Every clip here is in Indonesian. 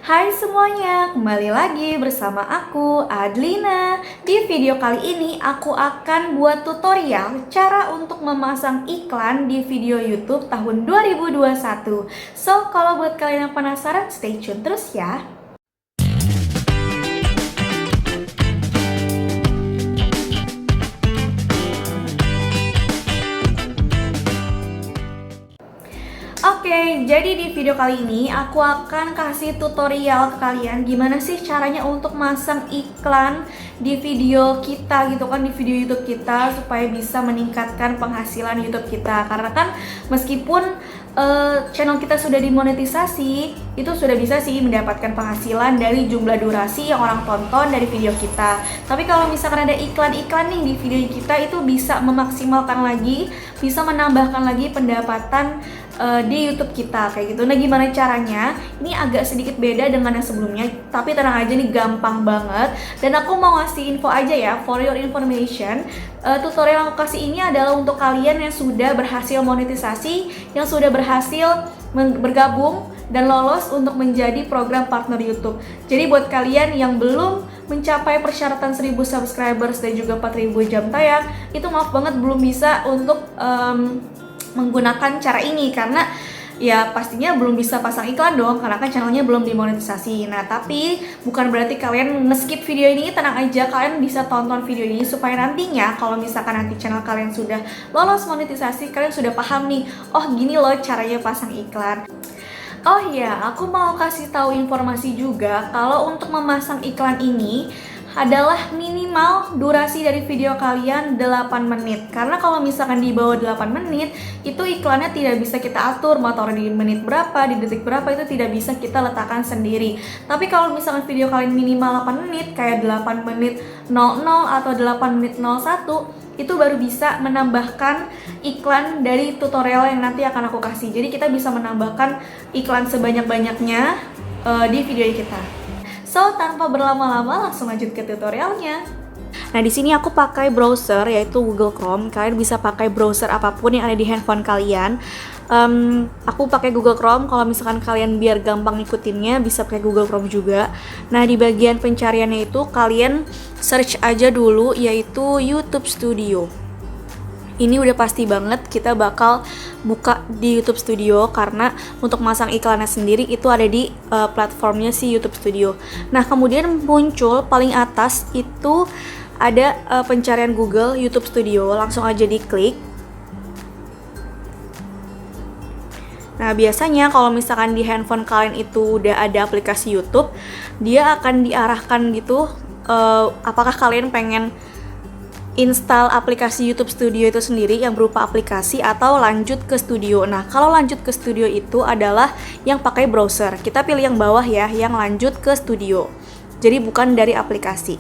Hai semuanya, kembali lagi bersama aku, Adlina. Di video kali ini aku akan buat tutorial cara untuk memasang iklan di video YouTube tahun 2021. So, kalau buat kalian yang penasaran, stay tune terus ya. Oke, jadi di video kali ini aku akan kasih tutorial ke kalian gimana sih caranya untuk masang iklan di video kita gitu kan, di video YouTube kita supaya bisa meningkatkan penghasilan YouTube kita. Karena kan meskipun channel kita sudah dimonetisasi, itu sudah bisa sih mendapatkan penghasilan dari jumlah durasi yang orang tonton dari video kita. Tapi kalau misalkan ada iklan-iklan nih di video kita, itu bisa memaksimalkan lagi, bisa menambahkan lagi pendapatan di YouTube kita kayak gitu. Nah, gimana caranya? Ini agak sedikit beda dengan yang sebelumnya, tapi tenang aja nih, gampang banget. Dan aku mau ngasih info aja ya, for your information. Tutorial yang aku kasih ini adalah untuk kalian yang sudah berhasil monetisasi, yang sudah berhasil bergabung dan lolos untuk menjadi program partner YouTube. Jadi buat kalian yang belum mencapai persyaratan 1000 subscribers dan juga 4000 jam tayang, itu maaf banget belum bisa untuk menggunakan cara ini, karena ya pastinya belum bisa pasang iklan dong, karena kan channelnya belum dimonetisasi. Nah, tapi bukan berarti kalian nge-skip video ini, tenang aja, kalian bisa tonton video ini supaya nantinya kalau misalkan nanti channel kalian sudah lolos monetisasi, kalian sudah paham nih, oh gini loh caranya pasang iklan. Oh iya, aku mau kasih tahu informasi juga kalau untuk memasang iklan ini adalah minimal durasi dari video kalian 8 menit. Karena kalau misalkan di bawah 8 menit, itu iklannya tidak bisa kita atur, mau taruh di menit berapa, di detik berapa, itu tidak bisa kita letakkan sendiri. Tapi kalau misalkan video kalian minimal 8 menit, kayak 8 menit 00 atau 8 menit 01, itu baru bisa menambahkan iklan dari tutorial yang nanti akan aku kasih. Jadi kita bisa menambahkan iklan sebanyak-banyaknya di video kita. So, tanpa berlama-lama langsung lanjut ke tutorialnya. Nah, di sini aku pakai browser yaitu Google Chrome. Kalian bisa pakai browser apapun yang ada di handphone kalian. Aku pakai Google Chrome. Kalau misalkan kalian biar gampang ngikutinnya, bisa pakai Google Chrome juga. Nah, di bagian pencariannya itu kalian search aja dulu yaitu YouTube Studio. Ini udah pasti banget kita bakal buka di YouTube Studio, karena untuk masang iklannya sendiri itu ada di platformnya si YouTube Studio. Nah, kemudian muncul paling atas itu ada pencarian Google YouTube Studio, langsung aja diklik. Nah, biasanya kalau misalkan di handphone kalian itu udah ada aplikasi YouTube, dia akan diarahkan gitu, apakah kalian pengen install aplikasi YouTube Studio itu sendiri yang berupa aplikasi atau lanjut ke studio. Nah, kalau lanjut ke studio itu adalah yang pakai browser. Kita pilih yang bawah ya, yang lanjut ke studio. Jadi bukan dari aplikasi.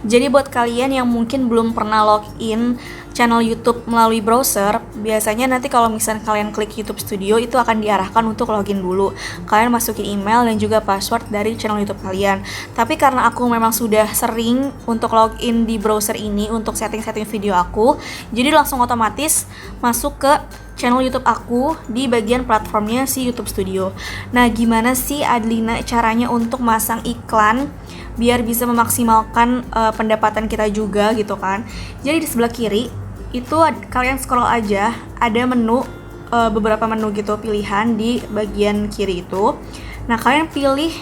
Jadi buat kalian yang mungkin belum pernah login channel YouTube melalui browser, biasanya nanti kalau misalnya kalian klik YouTube Studio, itu akan diarahkan untuk login dulu. Kalian masukin email dan juga password dari channel YouTube kalian. Tapi karena aku memang sudah sering untuk login di browser ini untuk setting-setting video aku, jadi langsung otomatis masuk ke channel YouTube aku di bagian platformnya si YouTube Studio. Nah, gimana sih Adlina caranya untuk masang iklan biar bisa memaksimalkan pendapatan kita juga gitu kan? Jadi di sebelah kiri itu kalian scroll aja, ada menu, beberapa menu gitu pilihan di bagian kiri itu. Nah, kalian pilih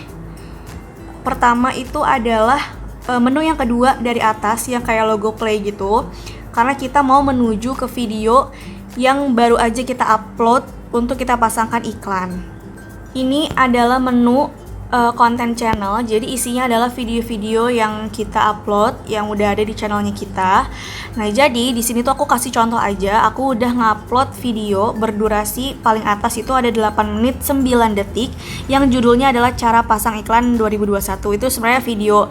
pertama itu adalah menu yang kedua dari atas yang kayak logo play gitu, karena kita mau menuju ke video yang baru aja kita upload untuk kita pasangkan iklan. Ini adalah menu content channel, jadi isinya adalah video-video yang kita upload yang udah ada di channelnya kita. Nah, jadi di sini tuh aku kasih contoh aja, aku udah ngupload video berdurasi paling atas itu ada 8 menit 9 detik yang judulnya adalah cara pasang iklan 2021. Itu sebenarnya video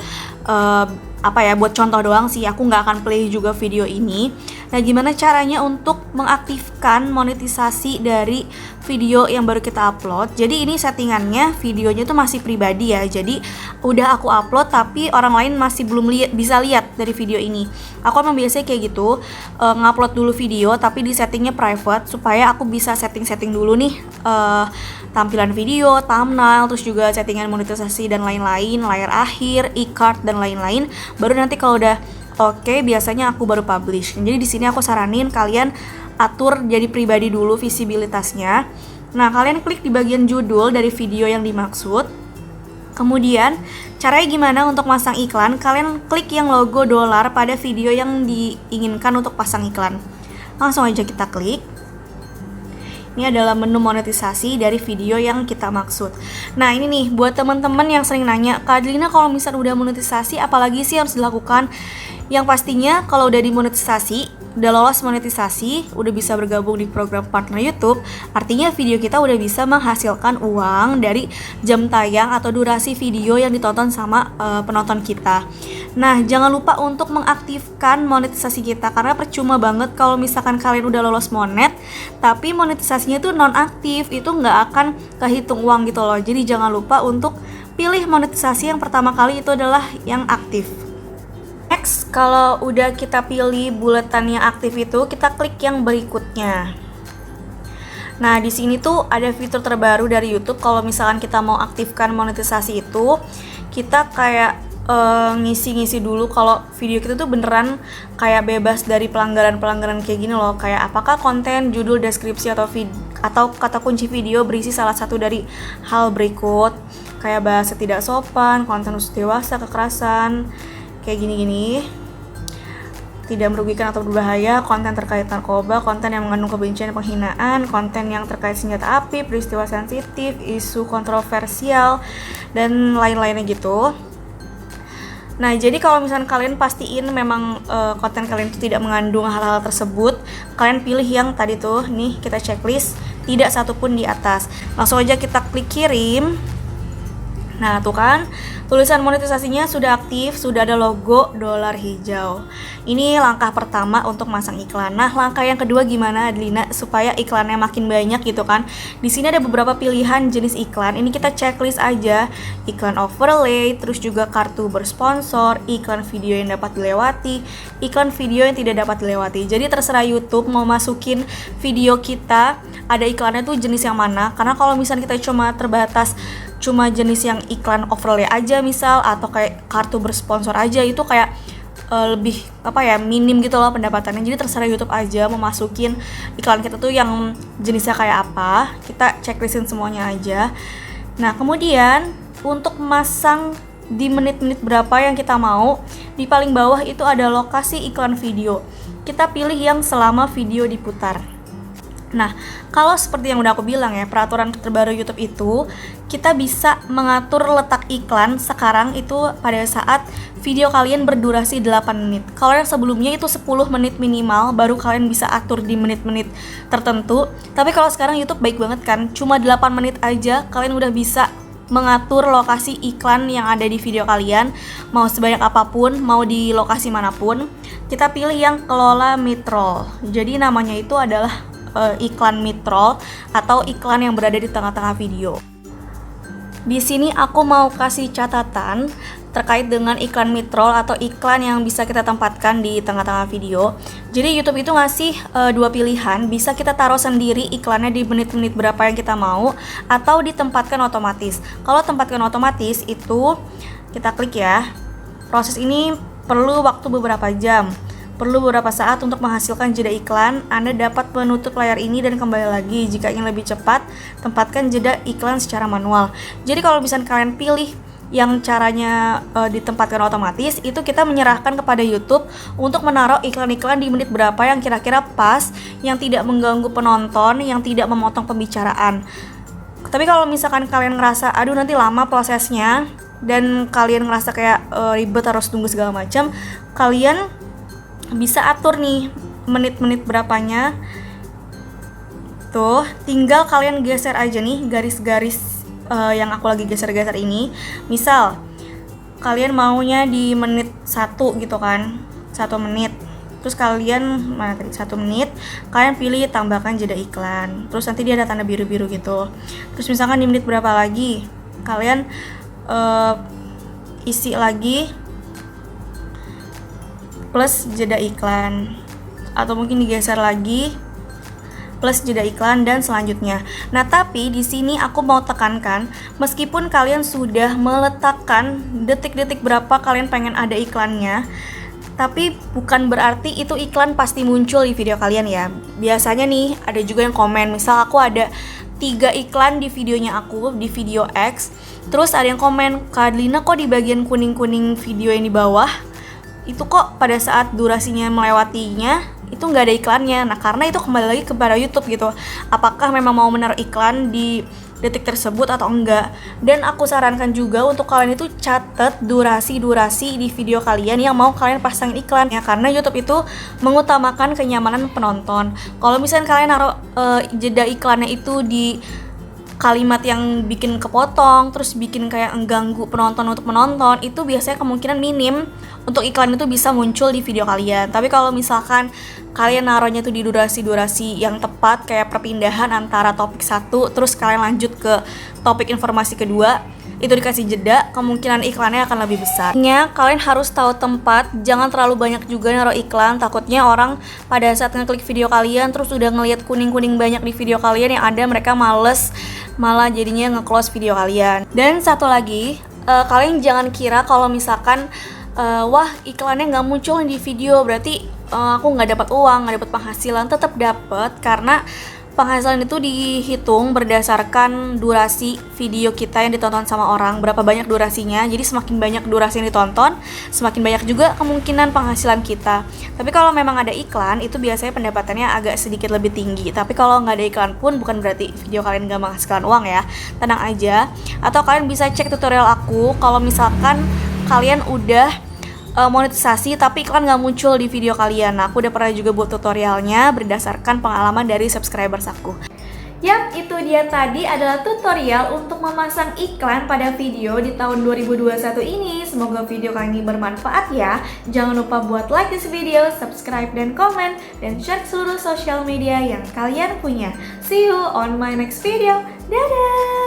apa ya, buat contoh doang sih, aku nggak akan play juga video ini. Nah, gimana caranya untuk mengaktifkan monetisasi dari video yang baru kita upload? Jadi ini settingannya, videonya tuh masih pribadi ya, jadi udah aku upload tapi orang lain masih belum bisa lihat dari video ini. Aku emang biasanya kayak gitu, ngupload dulu video tapi di settingnya private supaya aku bisa setting dulu nih tampilan video, thumbnail, terus juga settingan monetisasi dan lain-lain, layar akhir, e-card dan lain-lain. Baru nanti kalau udah oke, biasanya aku baru publish. Jadi di sini aku saranin kalian atur jadi pribadi dulu visibilitasnya. Nah, kalian klik di bagian judul dari video yang dimaksud. Kemudian, caranya gimana untuk masang iklan? Kalian klik yang logo dolar pada video yang diinginkan untuk pasang iklan. Langsung aja kita klik. Ini adalah menu monetisasi dari video yang kita maksud. Nah, ini nih buat teman-teman yang sering nanya, Kak Adelina kalau misalnya udah monetisasi apalagi sih harus dilakukan? Yang pastinya kalau udah dimonetisasi, udah lolos monetisasi, udah bisa bergabung di program partner YouTube, artinya video kita udah bisa menghasilkan uang dari jam tayang atau durasi video yang ditonton sama penonton kita. Nah, jangan lupa untuk mengaktifkan monetisasi kita, karena percuma banget kalau misalkan kalian udah lolos monet tapi monetisasinya tuh non-aktif, itu nggak akan kehitung uang gitu loh. Jadi jangan lupa untuk pilih monetisasi yang pertama kali itu adalah yang aktif. Next, kalau udah kita pilih bulatan yang aktif itu, kita klik yang berikutnya. Nah, di sini tuh ada fitur terbaru dari YouTube. Kalau misalkan kita mau aktifkan monetisasi itu, kita kayak ngisi-ngisi dulu kalau video kita tuh beneran kayak bebas dari pelanggaran-pelanggaran kayak gini loh. Kayak apakah konten, judul, deskripsi atau kata kunci video berisi salah satu dari hal berikut, kayak bahasa tidak sopan, konten usia dewasa, kekerasan, kayak gini-gini, tidak merugikan atau berbahaya, konten terkait narkoba, konten yang mengandung kebencian dan penghinaan, konten yang terkait senjata api, peristiwa sensitif, isu kontroversial, dan lain-lainnya gitu. Nah, jadi kalau misalnya kalian pastiin memang konten kalian itu tidak mengandung hal-hal tersebut, kalian pilih yang tadi tuh, nih kita checklist, tidak satupun di atas. Langsung aja kita klik kirim. Nah, tuh kan, tulisan monetisasinya sudah aktif, sudah ada logo dolar hijau. Ini langkah pertama untuk masang iklan. Nah, langkah yang kedua gimana, Adelina, supaya iklannya makin banyak gitu kan? Di sini ada beberapa pilihan jenis iklan. Ini kita checklist aja. Iklan overlay, terus juga kartu bersponsor, iklan video yang dapat dilewati, iklan video yang tidak dapat dilewati. Jadi terserah YouTube mau masukin video kita, ada iklannya tuh jenis yang mana. Karena kalau misalnya kita cuma jenis yang iklan overlay aja misal, atau kayak kartu bersponsor aja, itu kayak lebih minim gitu loh pendapatannya. Jadi terserah YouTube aja mau masukin iklan kita tuh yang jenisnya kayak apa, kita checklistin semuanya aja. Nah, kemudian untuk masang di menit-menit berapa yang kita mau, di paling bawah itu ada lokasi iklan video. Kita pilih yang selama video diputar. Nah, kalau seperti yang udah aku bilang ya, peraturan terbaru YouTube itu, kita bisa mengatur letak iklan sekarang itu pada saat video kalian berdurasi 8 menit. Kalau yang sebelumnya itu 10 menit minimal, baru kalian bisa atur di menit-menit tertentu. Tapi kalau sekarang YouTube baik banget kan, cuma 8 menit aja kalian udah bisa mengatur lokasi iklan yang ada di video kalian, mau sebanyak apapun, mau di lokasi manapun. Kita pilih yang kelola mid-roll. Jadi namanya itu adalah iklan mid-roll atau iklan yang berada di tengah-tengah video. Di sini aku mau kasih catatan terkait dengan iklan mid-roll atau iklan yang bisa kita tempatkan di tengah-tengah video. Jadi YouTube itu ngasih dua pilihan, bisa kita taruh sendiri iklannya di menit-menit berapa yang kita mau, atau ditempatkan otomatis. Kalau tempatkan otomatis itu kita klik ya. Proses ini perlu waktu beberapa jam. Perlu beberapa saat untuk menghasilkan jeda iklan. Anda dapat menutup layar ini dan kembali lagi. Jika ingin lebih cepat, tempatkan jeda iklan secara manual. Jadi kalau misalnya kalian pilih yang caranya ditempatkan otomatis, itu kita menyerahkan kepada YouTube untuk menaruh iklan-iklan di menit berapa yang kira-kira pas, yang tidak mengganggu penonton, yang tidak memotong pembicaraan. Tapi kalau misalkan kalian ngerasa, aduh nanti lama prosesnya, dan kalian ngerasa kayak ribet harus tunggu segala macam, kalian bisa atur nih menit-menit berapanya. Tuh, tinggal kalian geser aja nih garis-garis yang aku lagi geser-geser ini. Misal kalian maunya di menit 1 gitu kan, 1 menit. Terus kalian, mana tadi, 1 menit, kalian pilih tambahkan jeda iklan. Terus nanti dia ada tanda biru-biru gitu. Terus misalkan di menit berapa lagi, kalian isi lagi plus jeda iklan. Atau mungkin digeser lagi plus jeda iklan dan selanjutnya. Nah, tapi di sini aku mau tekankan, meskipun kalian sudah meletakkan detik-detik berapa kalian pengen ada iklannya, tapi bukan berarti itu iklan pasti muncul di video kalian ya. Biasanya nih ada juga yang komen, misal aku ada 3 iklan di videonya aku, di video X, terus ada yang komen, Kak Adlina kok di bagian kuning-kuning video yang di bawah itu kok pada saat durasinya melewatinya itu nggak ada iklannya. Nah, karena itu kembali lagi kepada YouTube gitu, apakah memang mau menaruh iklan di detik tersebut atau enggak. Dan aku sarankan juga untuk kalian itu catat durasi-durasi di video kalian yang mau kalian pasangin iklan ya, karena YouTube itu mengutamakan kenyamanan penonton. Kalau misalnya kalian naruh jeda iklannya itu di kalimat yang bikin kepotong, terus bikin kayak mengganggu penonton untuk menonton, itu biasanya kemungkinan minim untuk iklan itu bisa muncul di video kalian. Tapi kalau misalkan kalian naruhnya tuh di durasi-durasi yang tepat, kayak perpindahan antara topik satu, terus kalian lanjut ke topik informasi kedua, itu dikasih jeda, kemungkinan iklannya akan lebih besar. Kalian harus tahu tempat, jangan terlalu banyak juga naruh iklan, takutnya orang pada saat ngeklik video kalian terus udah ngelihat kuning-kuning banyak di video kalian, yang ada mereka males, malah jadinya nge-close video kalian. Dan satu lagi, kalian jangan kira kalau misalkan wah iklannya nggak muncul di video berarti aku nggak dapat uang, nggak dapat penghasilan. Tetap dapat, karena penghasilan itu dihitung berdasarkan durasi video kita yang ditonton sama orang, berapa banyak durasinya. Jadi semakin banyak durasi yang ditonton, semakin banyak juga kemungkinan penghasilan kita. Tapi kalau memang ada iklan, itu biasanya pendapatannya agak sedikit lebih tinggi. Tapi kalau nggak ada iklan pun bukan berarti video kalian nggak menghasilkan uang ya, tenang aja. Atau kalian bisa cek tutorial aku kalau misalkan kalian udah monetisasi tapi iklan nggak muncul di video kalian. Nah, aku udah pernah juga buat tutorialnya berdasarkan pengalaman dari subscribers aku. Yap, itu dia tadi adalah tutorial untuk memasang iklan pada video di tahun 2021 ini. Semoga video kali ini bermanfaat ya. Jangan lupa buat like this video, subscribe dan komen, dan share seluruh sosial media yang kalian punya. See you on my next video. Dadah!